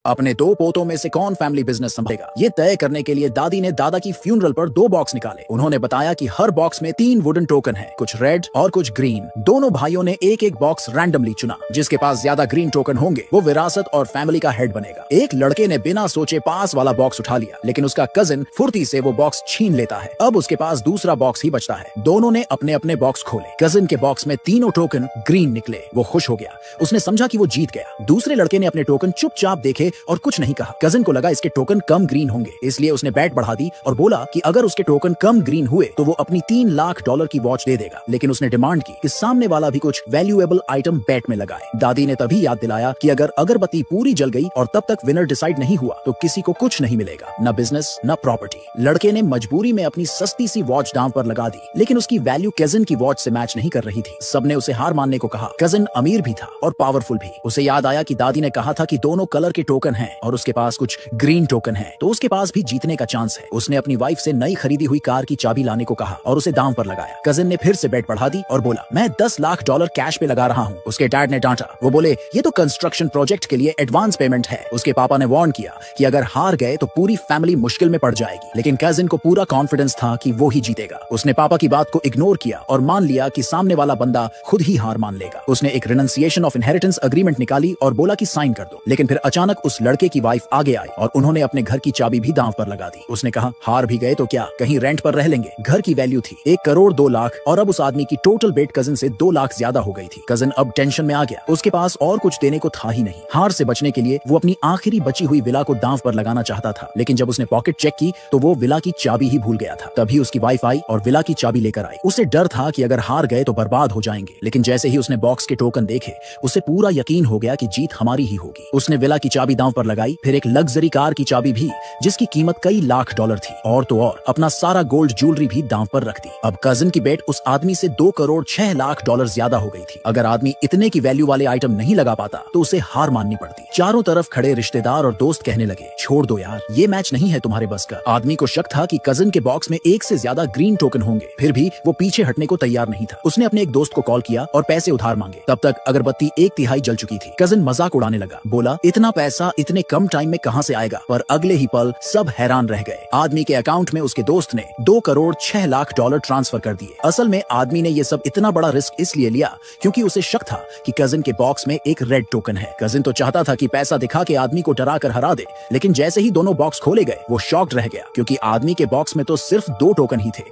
अपने दो पोतों में से कौन फैमिली बिजनेस संभालेगा, ये तय करने के लिए दादी ने दादा की फ्यूनरल पर दो बॉक्स निकाले। उन्होंने बताया कि हर बॉक्स में 3 वुडन टोकन हैं, कुछ रेड और कुछ ग्रीन। दोनों भाइयों ने एक एक बॉक्स रैंडमली चुना। जिसके पास ज्यादा ग्रीन टोकन होंगे वो विरासत और फैमिली का हेड बनेगा। एक लड़के ने बिना सोचे पास वाला बॉक्स उठा लिया, लेकिन उसका कजिन फुर्ती से वो बॉक्स छीन लेता है। अब उसके पास दूसरा बॉक्स ही बचता है। दोनों ने अपने अपने बॉक्स खोले। कजिन के बॉक्स में तीनों टोकन ग्रीन निकले। वो खुश हो गया। उसने समझा कि वो जीत गया। दूसरे लड़के ने अपने टोकन चुपचाप देखे और कुछ नहीं कहा। कजिन को लगा इसके टोकन कम ग्रीन होंगे, इसलिए उसने बैट बढ़ा दी और बोला कि अगर उसके टोकन कम ग्रीन हुए तो वो अपनी $3 लाख की वॉच दे देगा। लेकिन उसने डिमांड की कि सामने वाला भी कुछ वैल्यूएबल आइटम बैट में लगाए। दादी ने तभी याद दिलाया कि अगर अगरबत्ती पूरी जल गई और तब तक विनर डिसाइड नहीं हुआ तो किसी को कुछ नहीं मिलेगा, न बिजनेस न प्रॉपर्टी। लड़के ने मजबूरी में अपनी सस्ती सी वॉच दांव पर लगा दी, लेकिन उसकी वैल्यू कजिन की वॉच से मैच नहीं कर रही थी। सबने उसे हार मानने को कहा। कजिन अमीर भी था और पावरफुल भी। उसे याद आया कि दादी ने कहा था कि दोनों कलर के टोकन हैं और उसके पास कुछ ग्रीन टोकन है, तो उसके पास भी जीतने का चांस है। उसने अपनी वाइफ से नई खरीदी हुई कार की चाबी लाने को कहा और उसे दांव पर लगाया। कजिन ने फिर से बेट बढ़ा दी और बोला, मैं $10 लाख कैश पे लगा रहा हूँ। उसके डैड ने डांटा। वो बोले, ये तो कंस्ट्रक्शन प्रोजेक्ट के लिए एडवांस पेमेंट है। उसके पापा ने वार्न किया कि अगर हार गए तो पूरी फैमिली मुश्किल में पड़ जाएगी, लेकिन कजिन को पूरा कॉन्फिडेंस था कि वो ही जीतेगा। उसने पापा की बात को इग्नोर किया और मान लिया कि सामने वाला बंदा खुद ही हार मान लेगा। उसने एक रिनंसिएशन ऑफ इनहेरिटेंस अग्रीमेंट निकाली और बोला कि साइन कर दो। लेकिन फिर अचानक उस लड़के की वाइफ आगे आई और उन्होंने अपने घर की चाबी भी दांव पर लगा दी। उसने कहा, हार भी गए तो क्या, कहीं रेंट पर रह लेंगे। घर की वैल्यू थी 1 करोड़ 2 लाख और अब उस आदमी की टोटल बेट कजिन से 2 लाख ज्यादा हो गई थी। कजिन अब टेंशन में आ गया। उसके पास और कुछ देने को था ही नहीं। हार से बचने के लिए वो अपनी आखिरी बची हुई विला को दांव पर लगाना चाहता था, लेकिन जब उसने पॉकेट चेक की तो वो विला की चाबी ही भूल गया था। तभी उसकी वाइफ आई और विला की चाबी लेकर आई। उसे डर था कि अगर हार गए तो बर्बाद हो जाएंगे, लेकिन जैसे ही उसने बॉक्स के टोकन देखे उसे पूरा यकीन हो गया कि जीत हमारी ही होगी। उसने विला की चाबी दांव पर लगाई, फिर एक लग्जरी कार की चाबी भी जिसकी कीमत कई लाख डॉलर थी, और तो और अपना सारा गोल्ड ज्वेलरी भी दांव पर रख दी। अब कजिन की बेट उस आदमी से 2 करोड़ 6 लाख डॉलर ज्यादा हो गई थी। अगर आदमी इतने की वैल्यू वाले आइटम नहीं लगा पाता तो उसे हार माननी पड़ती। चारों तरफ खड़े रिश्तेदार और दोस्त कहने लगे, छोड़ दो यार, ये मैच नहीं है तुम्हारे बस का। आदमी को शक था कि कजिन के बॉक्स में 1 से ज्यादा ग्रीन टोकन होंगे, फिर भी वो पीछे हटने को तैयार नहीं था। उसने अपने एक दोस्त को कॉल किया और पैसे उधार मांगे। तब तक अगरबत्ती 1/3 जल चुकी थी। कजिन मजाक उड़ाने लगा, बोला, इतना पैसा इतने कम टाइम में कहां से आएगा। पर अगले ही पल सब हैरान रह गए। आदमी के अकाउंट में उसके दोस्त ने 2 करोड़ 6 लाख डॉलर ट्रांसफर कर दिए। असल में आदमी ने ये सब इतना बड़ा रिस्क इसलिए लिया क्योंकि उसे शक था कि कजिन के बॉक्स में एक रेड टोकन है। कजिन तो चाहता था कि पैसा दिखा के आदमी को डरा कर हरा दे, लेकिन जैसे ही दोनों बॉक्स खोले गए वो शॉक्ड रह गया क्योंकि आदमी के बॉक्स में तो सिर्फ 2 टोकन ही थे।